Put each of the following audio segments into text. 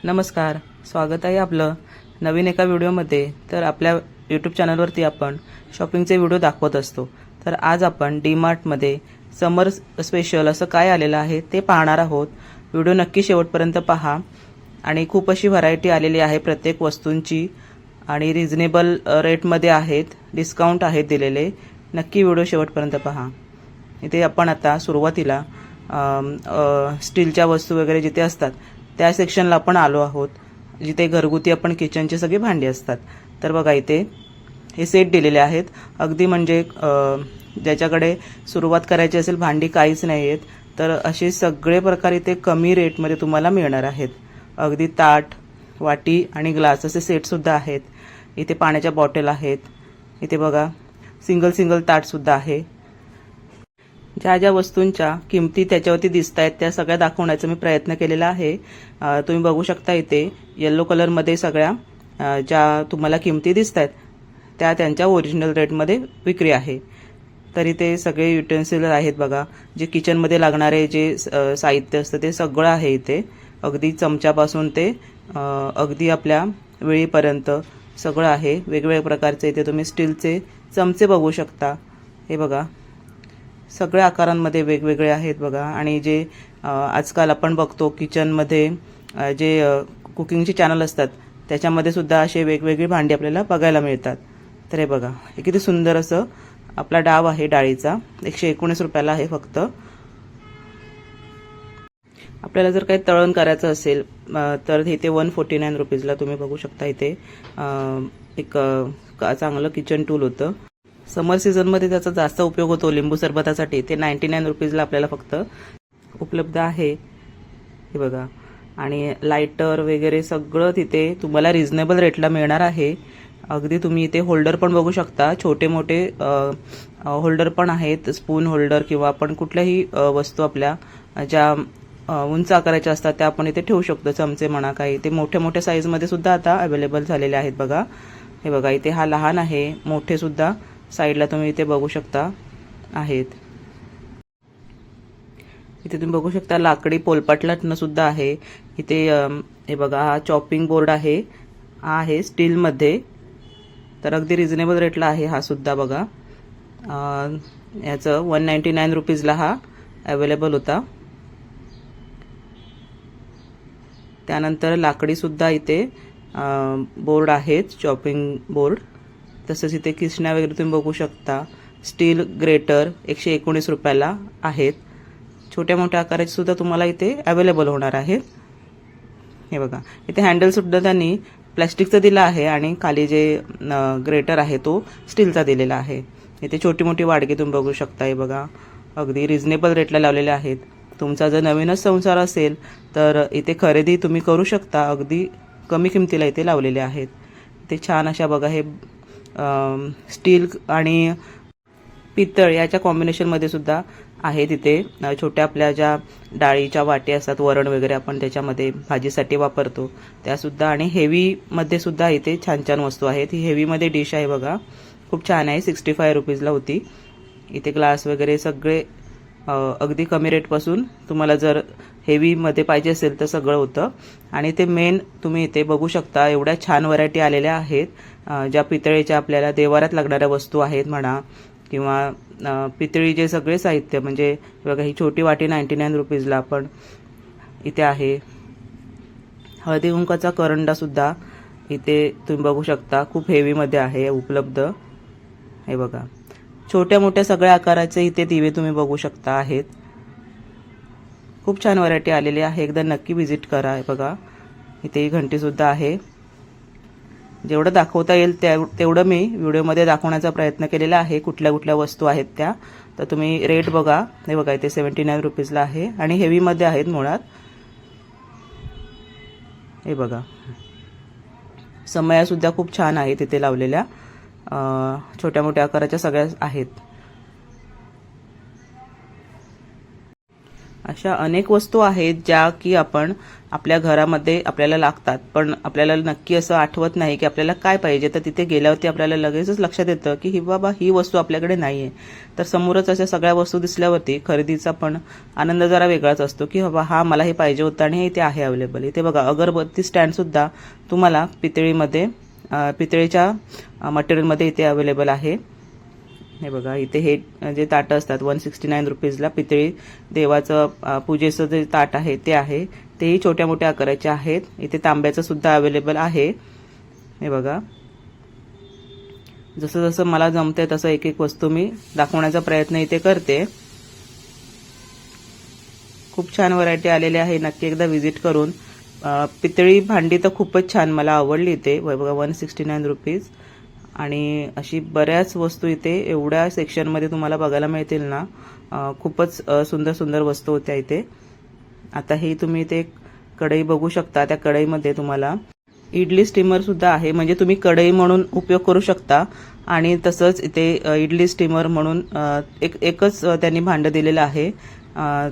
नमस्कार, स्वागत आहे आपलं नवीन एका व्हिडिओमध्ये। तर आपल्या यूट्यूब चॅनलवरती आपण शॉपिंगचे व्हिडिओ दाखवत असतो। तर आज आपण डीमार्टमध्ये समर स्पेशल असं काय आलेलं आहे ते पाहणार आहोत। व्हिडिओ नक्की शेवटपर्यंत पहा आणि खूप अशी व्हरायटी आलेली आहे प्रत्येक वस्तूंची आणि रिझनेबल रेटमध्ये आहेत, डिस्काउंट आहेत दिलेले। नक्की व्हिडिओ शेवटपर्यंत पहा। इथे आपण आता सुरुवातीला स्टीलच्या वस्तू वगैरे जिथे असतात त्या सेक्शनला आपण आलो आहोत, जिथे घरगुती आपण किचनचे सगळे भांडी असतात। तर बघा इथे हे सेट दिलेले आहेत, अगदी म्हणजे ज्याच्याकडे सुरुवात करायची असेल, भांडी काहीच नाही आहेत, तर असे सगळे प्रकार इथे कमी रेटमध्ये तुम्हाला मिळणार आहेत। अगदी ताट, वाटी आणि ग्लास असे सेटसुद्धा आहेत। इथे पाण्याच्या बॉटल आहेत। इथे बघा सिंगल ताटसुद्धा आहे। ज्या ज्या वस्तूंच्या किमती त्याच्यावरती दिसत आहेत त्या सगळ्या दाखवण्याचा मी प्रयत्न केलेला आहे। तुम्ही बघू शकता इथे येलो कलरमध्ये सगळ्या ज्या तुम्हाला किमती दिसत आहेत त्या त्यांच्या ओरिजिनल रेटमध्ये विक्री आहे। तर इथे सगळे युटेन्सिल आहेत बघा, जे किचनमध्ये लागणारे जे साहित्य असतं ते सगळं आहे इथे। अगदी चमच्यापासून ते अगदी आपल्या वेळीपर्यंत सगळं आहे। वेगवेगळ्या प्रकारचे इथे तुम्ही स्टीलचे चमचे बघू शकता। हे बघा सगळ्या आकारांमध्ये वेगवेगळे आहेत बघा। आणि जे आजकाल आपण बघतो किचनमध्ये जे कुकिंगचे चॅनल असतात त्याच्यामध्ये सुद्धा असे वेगवेगळे भांडी आपल्याला बघायला मिळतात। तर हे बघा हे किती सुंदर असं आपला डाव आहे डाळीचा, 119 रुपयाला आहे फक्त। आपल्याला जर काही तळण करायचं असेल तर इथे 149 रुपीजला तुम्ही बघू शकता। इथे एक चांगलं किचन टूल होतं। समर सीझनमध्ये त्याचा जास्त उपयोग होतो लिंबू सरबतासाठी। ते 99 रुपीजला आपल्याला फक्त उपलब्ध आहे। हे बघा आणि लायटर वगैरे सगळं तिथे तुम्हाला रिझनेबल रेटला मिळणार आहे। अगदी तुम्ही इथे होल्डर पण बघू शकता, छोटे मोठे होल्डर पण आहेत, स्पून होल्डर किंवा आपण कुठल्याही वस्तू आपल्या ज्या उंच आकाराच्या असतात त्या आपण इथे ठेवू शकतो। चमचे म्हणा काही, ते मोठ्या मोठ्या साईजमध्ये सुद्धा आता अवेलेबल झालेले आहेत बघा। हे बघा इथे हा लहान आहे, मोठे सुद्धा साईडला तुम्ही इथे बघू शकता आहेत। इथे तुम्ही बघू शकता लाकडी पोलपाट लाटणं सुद्धा आहे इथे। हे बघा हा चॉपिंग बोर्ड आहे, हा आहे स्टीलमध्ये, तर अगदी रिझनेबल रेटला आहे हा सुद्धा बघा। याचं 199 रुपीजला हा अवेलेबल होता। त्यानंतर लाकडी सुद्धा इथे बोर्ड आहेत, चॉपिंग बोर्ड। तसंच इथे किसण्या वगैरे तुम्ही बघू शकता। स्टील ग्रेटर 119 रुपयाला आहेत। छोट्या मोठ्या आकाराचे सुद्धा तुम्हाला इथे अवेलेबल होणार आहेत। हे बघा इथे हँडल सुद्धा त्यांनी प्लॅस्टिकचा दिला आहे आणि खाली जे ग्रेटर आहे तो स्टीलचा दिलेला आहे। इथे छोटी मोठी वाडगी तुम्ही बघू शकता। हे बघा अगदी रिझनेबल रेटला लावलेले आहेत। तुमचा जर नवीनच संसार असेल तर इथे खरेदी तुम्ही करू शकता, अगदी कमी किमतीला इथे लावलेले आहेत। इथे छान अशा बघा हे स्टील आणि पितळ याच्या कॉम्बिनेशनमध्ये सुद्धा आहे। तिथे छोट्या आपल्या ज्या डाळीच्या वाट्या असतात, वरण वगैरे आपण त्याच्यामध्ये भाजीसाठी वापरतो त्यासुद्धा, आणि हेवीमध्ये सुद्धा इथे छान छान वस्तू आहेत। ही हेवीमध्ये डिश आहे बघा, खूप छान आहे, 65 रुपीजला होती। इथे ग्लास वगैरे सगळे अगदी कमी रेटपासून तुम्हाला जर हेवीमध्ये पाहिजे असेल तर सगळं होतं। आणि ते मेन तुम्ही इथे बघू शकता एवढ्या छान व्हरायटी आलेल्या आहेत, ज्या पितळेच्या आपल्याला देवारात लागणाऱ्या वस्तू आहेत म्हणा, किंवा पितळी जे सगळे साहित्य, म्हणजे बघा ही छोटी वाटी 99 रुपीजला आपण इथे आहे। हळदी कुंकाचा करंडा सुद्धा इथे तुम्ही बघू शकता, खूप हेवीमध्ये आहे उपलब्ध। हे बघा छोट्या मोठ्या सगळ्या आकाराचे इथे दिवे तुम्ही बघू शकता आहेत। खूप छान व्हरायटी आलेली आहे, एकदा नक्की व्हिजिट करा। बघा इथे घंटी सुद्धा आहे। जेवढं दाखवता येईल तेवढं मी व्हिडिओमध्ये दाखवण्याचा प्रयत्न केलेला आहे, कुठल्या कुठल्या वस्तू आहेत त्या। तर तुम्ही रेट बघा, हे बघा इथे 79 रुपीजला आहे आणि हेवीमध्ये आहेत मुळात। हे बघा समया सुद्धा खूप छान आहे तिथे लावलेल्या, छोट्या मोठ्या आकाराच्या सगळ्या आहेत। अशा अनेक वस्तू आहेत ज्या की आपण आपल्या घरामध्ये आपल्याला लागतात, पण आपल्याला नक्की असं आठवत नाही की आपल्याला काय पाहिजे. तर तिथे गेल्यावरती आपल्याला लगेचच लक्षात येतं की ही बाबा ही वस्तू आपल्याकडे नाही आहे. तर समोरच अशा सगळ्या वस्तू दिसल्यावरती खरेदीचा पण आनंद जरा वेगळाच असतो की बाबा हा मला हे पाहिजे होतं आणि हे इथे आहे अवेलेबल. इथे बघा अगरबत्ती स्टँडसुद्धा तुम्हाला पितळेच्या मटेरियलमध्ये इथे अवेलेबल आहे. हे बघा इथे हे जे ताटं असतात 169 रुपीजला पितळी देवाचं पूजेचं जे ताट आहे ते आहे. तेही छोट्या मोठ्या आकाराचे आहेत. इथे तांब्याचं सुद्धा अवेलेबल आहे. हे बघा जसं जसं मला जमतंय तसं एक एक वस्तू मी दाखवण्याचा प्रयत्न इथे करते. खूप छान व्हरायटी आलेली आहे. नक्की एकदा व्हिजिट करून पितळी भांडी तर खूपच छान मला आवडली इथे. बघा 169 रुपीज आणि अशी बऱ्याच वस्तू इथे एवढ्या सेक्शनमध्ये तुम्हाला बघायला मिळतील ना. खूपच सुंदर सुंदर वस्तू होत्या इथे. आता ही तुम्ही इथे कढई बघू शकता. त्या कढईमध्ये तुम्हाला इडली स्टीमर सुद्धा आहे, म्हणजे तुम्ही कढई म्हणून उपयोग करू शकता आणि तसंच इथे इडली स्टीमर म्हणून एकच त्यांनी भांडं दिलेलं आहे.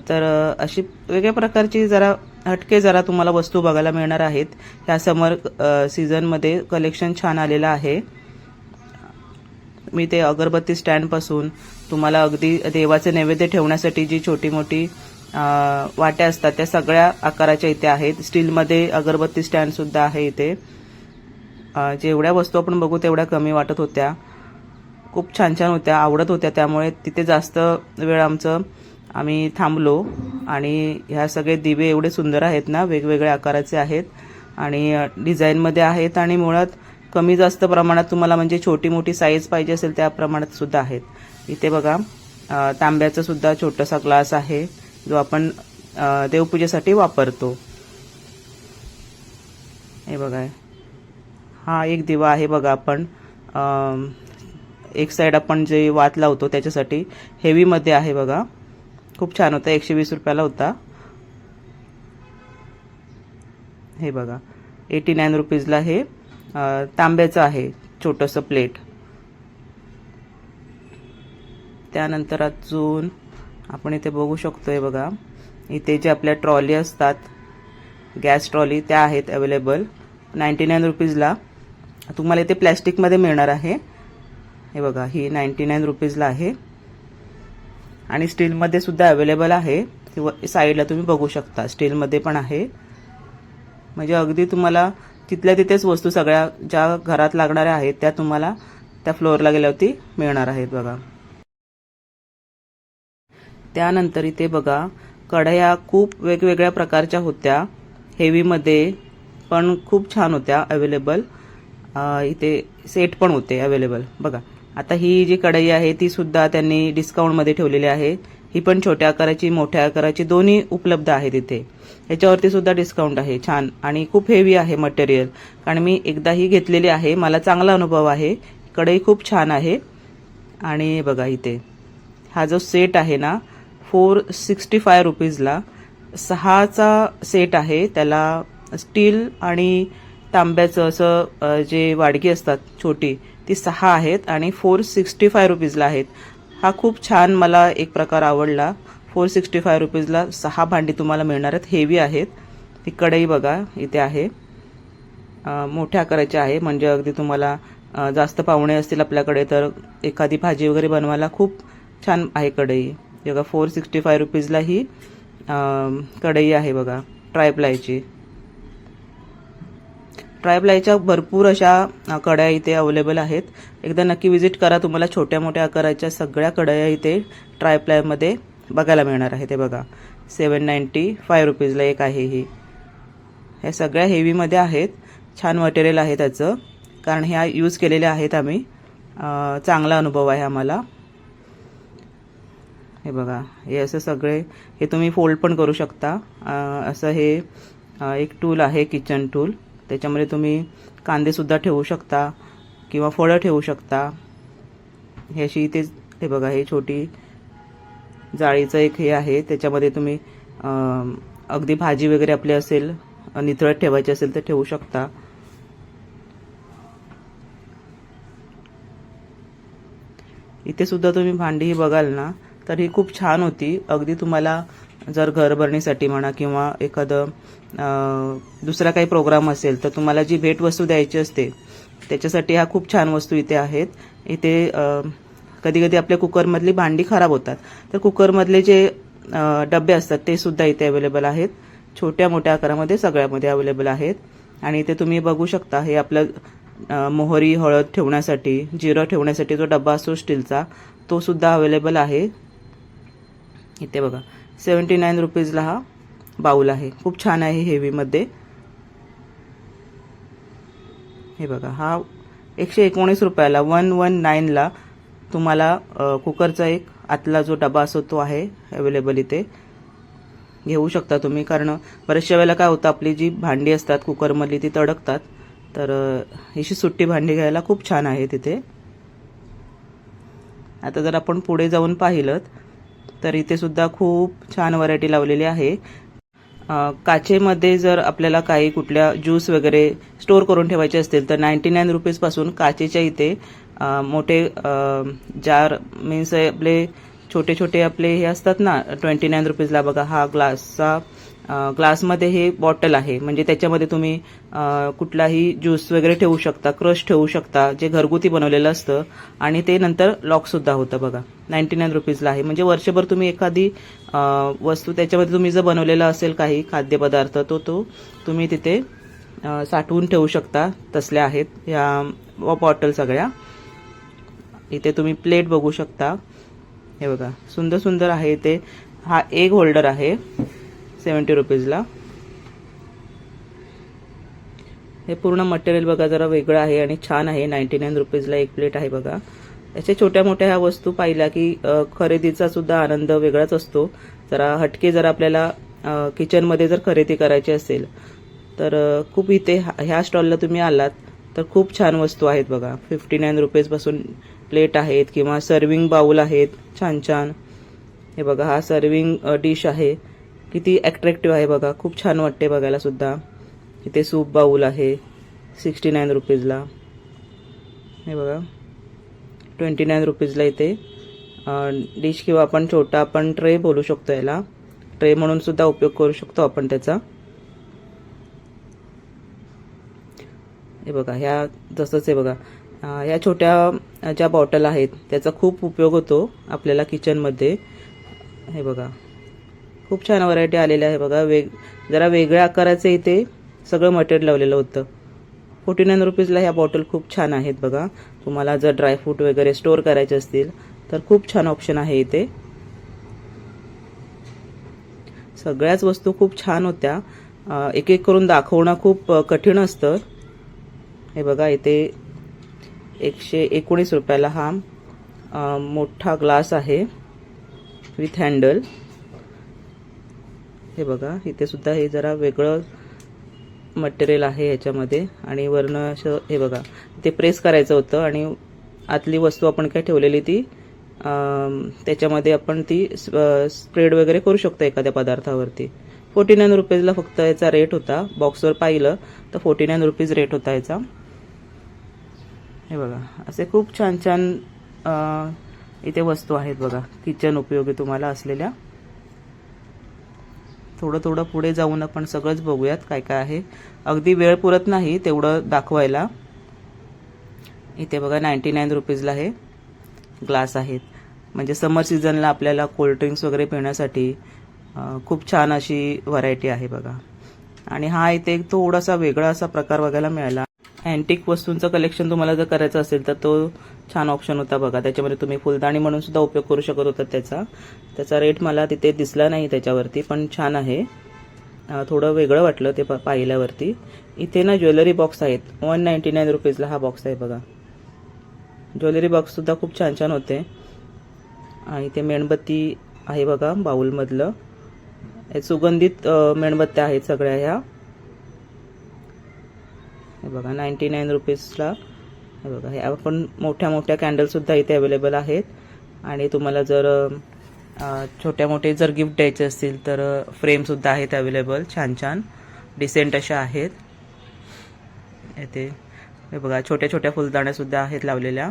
तर अशी वेगळ्या प्रकारची जरा तुम्हाला वस्तू बघायला मिळणार आहेत. ह्या समर सीझनमध्ये कलेक्शन छान आलेलं आहे. मी ते अगरबत्ती स्टँडपासून तुम्हाला अगदी देवाचे नैवेद्य ठेवण्यासाठी जी छोटी मोठी वाट्या असतात त्या सगळ्या आकाराच्या इथे आहेत. स्टीलमध्ये अगरबत्ती स्टँडसुद्धा आहे इथे. जेवढ्या वस्तू आपण बघू तेवढ्या कमी वाटत होत्या. खूप छान छान होत्या, आवडत होत्या. त्यामुळे तिथे जास्त वेळ आम्ही थांबलो. आणि ह्या सगळे दिवे एवढे सुंदर आहेत ना, वेगवेगळ्या आकाराचे आहेत आणि डिझाईनमध्ये आहेत आणि मुळात कमी जास्त प्रमाणात तुम्हाला म्हणजे छोटी मोठी साईज पाहिजे असेल त्या प्रमाणात सुद्धा आहेत. इथे बघा तांब्याचा सुद्धा छोटासा ग्लास आहे जो आपण देवपूजेसाठी वापरतो. हे बघा हा एक दिवा आहे. बघा आपण एक साईड आपण जे वात लावतो त्याच्यासाठी हेवीमध्ये आहे. बघा खूप छान होता. 120 रुपयाला होता. हे बघा 89 रुपीजला हे तांब्याचं आहे छोटंसं प्लेट. त्यानंतर अजून आपण इथे बघू शकतोय. बघा इथे जे आपल्या ट्रॉली असतात गॅस ट्रॉली त्या आहेत अवेलेबल 99 रुपीजला. तुम्हाला इथे प्लॅस्टिकमध्ये मिळणार आहे. हे बघा ही 99 रुपीजला आहे आणि स्टीलमध्ये सुद्धा अवेलेबल आहे. साईडला तुम्ही बघू शकता स्टीलमध्ये पण आहे. म्हणजे अगदी तुम्हाला तिथल्या तिथेच वस्तू सगळ्या ज्या घरात लागणाऱ्या आहेत त्या तुम्हाला त्या फ्लोअरला गेल्यावरती मिळणार आहेत. बघा त्यानंतर इथे बघा कढया खूप वेगवेगळ्या प्रकारच्या होत्या. हेवीमध्ये पण खूप छान होत्या अवेलेबल. इथे सेट पण होते अवेलेबल. बघा आता ही जी कढई आहे ती सुद्धा त्यांनी डिस्काउंटमध्ये ठेवलेली आहे. ही पण छोट्या आकाराची मोठ्या आकाराची दोन्ही उपलब्ध आहेत इथे. याच्यावरती सुद्धा डिस्काउंट आहे छान आणि खूप हेवी आहे मटेरियल. कारण मी एकदा ही घेतलेली आहे, मला चांगला अनुभव आहे. कढई खूप छान आहे. आणि बघा इथे हा जो सेट आहे ना 465 रुपीजला 6चा सेट आहे. त्याला स्टील आणि तांब्याचं असं जे वाडगी असतात छोटी ती 6 आहेत आणि 465 रुपीजला आहेत. हा खूप छान मला एक प्रकार आवडला. 465 रुपीजला 6 भांडी तुम्हाला मिळणार आहेत. हेवी आहेत. ती कढई बघा इथे आहे मोठ्या आकाराची आहे. म्हणजे अगदी तुम्हाला जास्त पाहुणे असतील आपल्याकडे तर एखादी भाजी वगैरे बनवायला खूप छान आहे कढई. बघा 465 रुपीजला ही कढई आहे. बघा ट्रायप्लायची. ट्रायप्लायच्या भरपूर अशा कढया इथे अवेलेबल आहेत. एकदा नक्की व्हिजिट करा. तुम्हाला छोट्या मोठ्या आकाराच्या सगळ्या कढया इथे ट्रायप्लायमध्ये बघायला मिळणार आहे. ते बघा 795 रुपीजला एक आहे ही. ह्या सगळ्या हेवीमध्ये आहेत. छान मटेरियल आहे त्याचं, कारण ह्या यूज केलेल्या आहेत आम्ही. चांगला अनुभव आहे आम्हाला. हे बघा हे असं सगळे हे तुम्ही फोल्ड पण करू शकता. असं हे एक टूल आहे किचन टूल. त्याच्यामध्ये तुम्ही कांदेसुद्धा ठेवू शकता किंवा फळं ठेवू शकता. हे अशी इथे हे बघा हे छोटी जाळीचं एक हे आहे. त्याच्यामध्ये तुम्ही अगदी भाजी वगैरे आपली असेल निथळत ठेवायची असेल तर ठेवू शकता. इथे सुद्धा तुम्ही भांडी बघाल ना तर ही खूप छान होती. अगदी तुम्हाला जर घरभरणीसाठी म्हणा किंवा एखादं दुसरा काही प्रोग्राम असेल तर तुम्हाला जी भेटवस्तू द्यायची असते त्याच्यासाठी ह्या खूप छान वस्तू इथे आहेत. इथे कधी कधी आपल्या कुकरमधली भांडी खराब होतात, तर कुकरमधले जे डबे असतात ते सुद्धा इथे अवेलेबल आहेत. छोट्या मोठ्या आकारामध्ये सगळ्यामध्ये अवेलेबल आहेत. आणि इथे तुम्ही बघू शकता हे आपलं मोहरी हळद ठेवण्यासाठी, जिरं ठेवण्यासाठी जो डबा असतो स्टीलचा, तो सुद्धा अवेलेबल आहे. इथे बघा 79 रुपीजला हा बाऊल आहे. खूप छान आहे हेवीमध्ये. हे बघा हा 119 रुपयाला 119ला तुम्हाला कुकरचा एक आतला जो डबा असतो तो आहे अवेलेबल. इथे घेऊ शकता तुम्ही, कारण बऱ्याचशा वेळेला काय होतं आपली जी भांडी असतात कुकरमधली ती तडकतात, तर ही सुट्टी भांडी घ्यायला खूप छान आहे तिथे. आता जर आपण पुढे जाऊन पाहिलं तर इथे सुद्धा खूप छान व्हरायटी लावलेली आहे. काचेमध्ये जर आपल्याला काही कुठल्या ज्यूस वगैरे स्टोअर करून ठेवायचे असतील तर 99 रुपीजपासून काचेच्या इथे मोठे जार मीन्स आपले छोटे छोटे आपले हे असतात ना 29 रुपीजला. बघा हा ग्लासमध्ये हे बॉटल आहे, म्हणजे त्याच्यामध्ये तुम्ही कुठलाही ज्यूस वगैरे ठेवू शकता, क्रश ठेवू शकता, जे घरगुती बनवलेलं असतं. आणि ते नंतर लॉकसुद्धा होतं. बघा 99 रुपीजला आहे, म्हणजे वर्षभर तुम्ही एखादी वस्तू त्याच्यामध्ये तुम्ही जर बनवलेला असेल काही खाद्यपदार्थ तो तुम्ही तिथे साठवून ठेवू शकता. तसल्या आहेत या बॉटल सगळ्या. इथे तुम्ही प्लेट बघू शकता. हे बघा सुंदर सुंदर आहे ते. हा एग होल्डर आहे 70 रुपीजला. हे पूर्ण मटेरियल बघा जरा वेगळं आहे आणि छान आहे. 99 रुपीजला एक प्लेट आहे बघा. याच्या छोट्या मोठ्या ह्या वस्तू पाहिल्या की खरेदीचा सुद्धा आनंद वेगळाच असतो. जरा हटके जर आपल्याला किचनमध्ये जर खरेदी करायची असेल तर खूप इथे ह्या स्टॉलला तुम्ही आलात तर खूप छान वस्तू आहेत बघा. 59 रुपीजपासून प्लेट आहेत किंवा सर्विंग बाउल आहेत छान छान. हे बघा हा सर्विंग डिश आहे, किती अट्रॅक्टिव्ह आहे बघा, खूप छान वाटते बघायला सुद्धा. इथे सूप बाउल आहे 69 रुपीजला. हे बघा 29 रुपीजला इथे डिश किंवा आपण छोटा आपण ट्रे बोलू शकतो, याला ट्रे म्हणून सुद्धा उपयोग करू शकतो आपण त्याचा. हे बघा ह्या तसंच आहे बघा. ह्या छोट्या ज्या बॉटल आहेत त्याचा खूप उपयोग होतो आपल्याला किचनमध्ये. हे बघा खूप छान व्हरायटी आलेल्या आहे बघा. जरा वेगळ्या आकाराचे इथे सगळं मटेरियल लावलेलं होतं. 49 रुपीजला ह्या बॉटल खूप छान आहेत बघा. तुम्हाला जर ड्रायफ्रूट वगैरे स्टोअर करायचे असतील तर खूप छान ऑप्शन आहे इथे. सगळ्याच वस्तू खूप छान होत्या. एक एक करून दाखवणं खूप कठीण असतं. हे बघा इथे 119 रुपयाला हा मोठा ग्लास आहे विथ हँडल. हे बघा इथे सुद्धा हे जरा वेगळं मटेरियल आहे याच्यामध्ये. आणि वरनं असं हे बघा ते प्रेस करायचं होतं आणि आतली वस्तू आपण काय ठेवलेली ती त्याच्यामध्ये आपण ती स्प्रेड वगैरे करू शकतो एखाद्या पदार्थावरती. 49 रुपीजला फक्त याचा रेट होता. बॉक्सवर पाहिलं तर 49 रुपीज रेट होता याचा. हे बघा असे खूप छान छान इथे वस्तू आहेत बघा किचन उपयोगी तुम्हाला असलेल्या. थोडं थोडं पुढे जाऊन आपण सगळंच बघूयात काय काय आहे. अगदी वेळ पुरत नाही तेवढं दाखवायला. इथे बघा 99 रुपीजला हे ग्लास आहेत, म्हणजे समर सीझनला आपल्याला कोल्ड्रिंक्स वगैरे पिण्यासाठी खूप छान अशी व्हरायटी आहे बघा. आणि हा इथे एक थोडासा वेगळा असा प्रकार बघायला मिळाला. अँटिक वस्तूंचं कलेक्शन तुम्हाला जर करायचं असेल तर तो छान ऑप्शन होता बघा. त्याच्यामध्ये तुम्ही फुलदाणी म्हणून सुद्धा उपयोग करू शकत होता त्याचा रेट मला तिथे दिसला नाही त्याच्यावरती, पण छान आहे. थोडं वेगळं वाटलं ते पाहिल्यावरती. इथे ना ज्वेलरी बॉक्स आहेत 199 रुपीजला हा बॉक्स आहे बघा. ज्वेलरी बॉक्स सुद्धा खूप छान छान होते. आणि इथे मेणबत्ती आहे बघा बाउलमधलं. सुगंधित मेणबत्त्या आहेत सगळ्या ह्या. हे बघा 99 रुपीजला. हे बघा ह्या पण मोठ्या मोठ्या कॅन्डल सुद्धा इथे अवेलेबल आहेत. आणि तुम्हाला जर छोट्या मोठे जर गिफ्ट द्यायचे असतील तर फ्रेम सुद्धा आहेत अवेलेबल. छान छान डिसेंट अशा आहेत इथे. हे बघा छोट्या छोट्या फुलदाण्या सुद्धा आहेत लावलेल्या.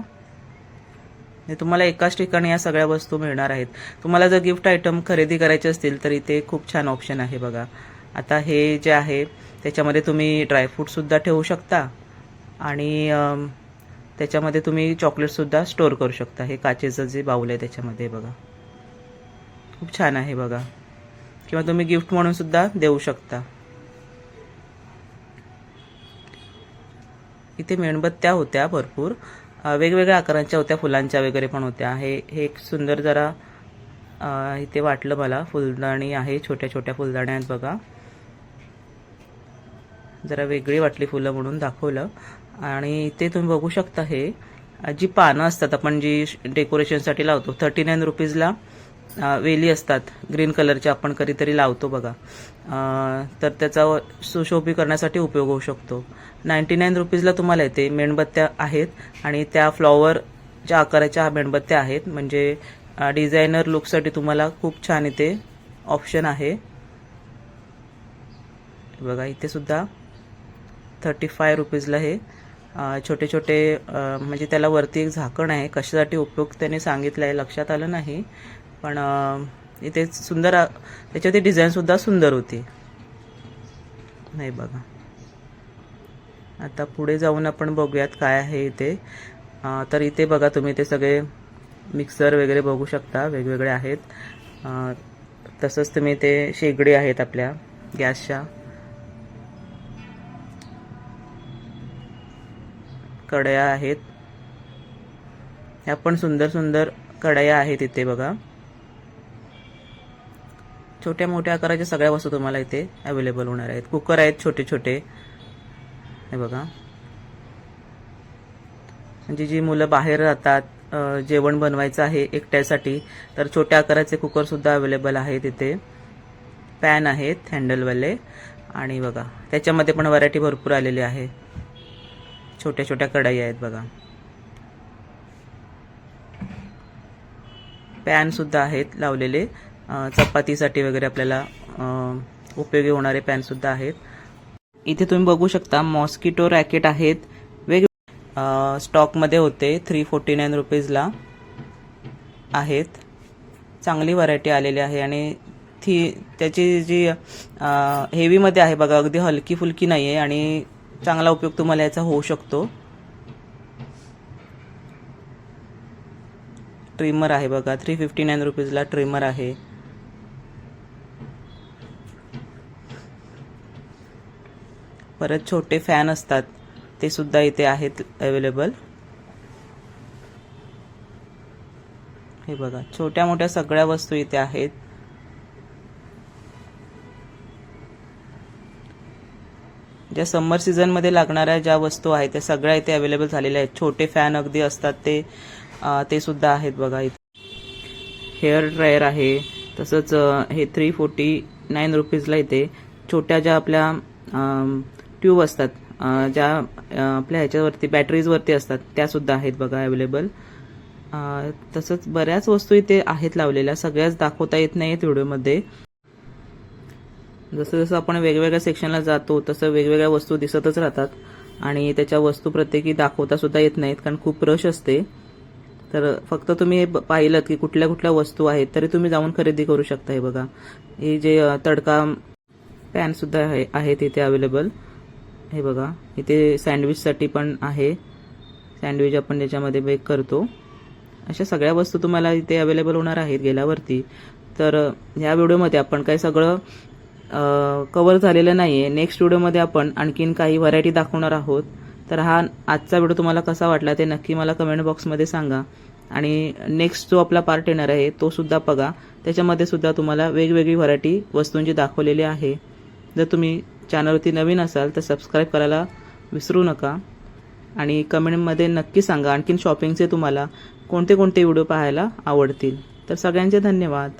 हे तुम्हाला एकाच ठिकाणी या सगळ्या वस्तू मिळणार आहेत. तुम्हाला जर गिफ्ट आयटम खरेदी करायचे असतील तर इथे खूप छान ऑप्शन आहे बघा. आता हे जे आहे त्याच्यामध्ये तुम्ही ड्रायफ्रूटसुद्धा ठेवू शकता आणि त्याच्यामध्ये तुम्ही चॉकलेटसुद्धा स्टोअर करू शकता. हे काचेचं जे बाऊल आहे त्याच्यामध्ये बघा, खूप छान आहे बघा. किंवा तुम्ही गिफ्ट म्हणून सुद्धा देऊ शकता. इथे मेणबत्त्या होत्या भरपूर, वेगवेगळ्या आकारांच्या होत्या, फुलांच्या वगैरे पण होत्या. हे एक सुंदर जरा इथे वाटलं मला, फुलदाणी आहे, छोट्या छोट्या फुलदाण्या आहेत बघा. जरा वेगळी वाटली फुलं म्हणून दाखवलं. आणि इथे तुम्ही बघू शकता हे जी पानं असतात आपण जी डेकोरेशनसाठी लावतो, 39 रुपीजला वेली असतात ग्रीन कलरच्या, आपण कधीतरी लावतो बघा. तर त्याचा सुशोभी करण्यासाठी उपयोग होऊ शकतो. 99 रुपीजला तुम्हाला इथे मेणबत्त्या आहेत आणि त्या फ्लॉवरच्या आकाराच्या मेणबत्त्या आहेत. म्हणजे डिझायनर लुकसाठी तुम्हाला खूप छान इथे ऑप्शन आहे बघा. इथे सुद्धा 35 रुपीजला हे छोटे छोटे म्हणजे त्याला वरती एक झाकण आहे, कशासाठी उपयोग त्याने सांगितलं आहे लक्षात आलं नाही, पण इथे सुंदर त्याच्यावरती डिझाईनसुद्धा सुंदर होती. नाही बघा. आता पुढे जाऊन आपण बघूयात काय आहे इथे. तर इथे बघा तुम्ही ते सगळे मिक्सर वगैरे बघू शकता, वेगवेगळे आहेत. तसंच तुम्ही ते शेगडी आहेत आपल्या गॅसच्या, कढया आहेत. ह्या पण सुंदर सुंदर कढया आहेत इथे बघा. छोट्या मोठ्या आकाराच्या सगळ्या वस्तू तुम्हाला इथे अवेलेबल होणार आहेत. कुकर आहेत छोटे छोटे, हे बघा. म्हणजे जी मुलं बाहेर राहतात, जेवण बनवायचं आहे एकट्यासाठी, तर छोट्या आकाराचे कुकर सुद्धा अवेलेबल आहेत इथे. पॅन आहेत हँडलवाले, आणि बघा त्याच्यामध्ये पण व्हरायटी भरपूर आलेली आहे. छोट्या छोट्या कढई आहेत बघा. पॅन सुद्धा आहेत लावलेले, चपातीसाठी वगैरे आपल्याला उपयोगी होणारे पॅन सुद्धा आहेत. इथे तुम्ही बघू शकता मॉस्किटो रॅकेट आहेत, वेगवेगळे स्टॉकमध्ये होते. 349 रुपीजला आहेत. चांगली व्हरायटी आलेली आहे आणि त्याची जी हेवीमध्ये आहे बघा, अगदी हलकी फुलकी नाही आहे आणि चांगला उपयोग तुम्हाला याचा होऊ शकतो. ट्रिमर आहे बघा, 359 रुपीजला ट्रिमर आहे. परत छोटे फॅन असतात ते सुद्धा इथे आहेत अवेलेबल. हे बघा, छोट्या मोठ्या सगळ्या वस्तू इथे आहेत. ज्या समर सीझनमध्ये लागणाऱ्या ज्या वस्तू आहेत त्या सगळ्या इथे अवेलेबल झालेल्या आहेत. छोटे फॅन अगदी असतात ते सुद्धा आहेत बघा इथे. हेअर ड्रायर आहे. तसंच हे 349 रुपीजला इथे छोट्या ज्या आपल्या ट्यूब असतात, ज्या आपल्या ह्याच्यावरती बॅटरीजवरती असतात, त्या सुद्धा आहेत बघा अवेलेबल. तसंच बऱ्याच वस्तू इथे आहेत लावलेल्या, सगळ्याच दाखवता येत नाहीत व्हिडिओमध्ये. जसं जसं आपण वेगवेगळ्या सेक्शनला जातो तसं वेगवेगळ्या वस्तू दिसतच राहतात आणि त्याच्या वस्तू प्रत्येकी दाखवता सुद्धा येत नाहीत, कारण खूप रश असते. तर फक्त तुम्ही हे पाहिलं की कुठल्या कुठल्या वस्तू आहेत तरी तुम्ही जाऊन खरेदी करू शकता. हे बघा, हे जे तडका पॅन सुद्धा आहेत इथे अवेलेबल. हे बघा, इथे सँडविचसाठी पण आहे, सँडविच आपण त्याच्यामध्ये बेक करतो. अशा सगळ्या वस्तू तुम्हाला इथे अवेलेबल होणार आहेत गेल्यावरती. तर ह्या व्हिडिओमध्ये आपण काय सगळं कव्हर झालेलं नाही आहे. नेक्स्ट व्हिडिओमध्ये आपण आणखीन काही व्हरायटी दाखवणार आहोत. तर हा आजचा व्हिडिओ तुम्हाला कसा वाटला ते नक्की मला कमेंट बॉक्समध्ये सांगा. आणि नेक्स्ट जो आपला पार्ट येणार आहे तो सुद्धा बघा, त्याच्यामध्ये सुद्धा तुम्हाला वेगवेगळी व्हरायटी वस्तूंची दाखवलेली आहे. जर तुम्ही चॅनलवरती नवीन असाल तर सबस्क्राईब करायला विसरू नका आणि कमेंटमध्ये नक्की सांगा आणखीन शॉपिंगचे तुम्हाला कोणते कोणते व्हिडिओ पाहायला आवडतील. तर सगळ्यांचे धन्यवाद.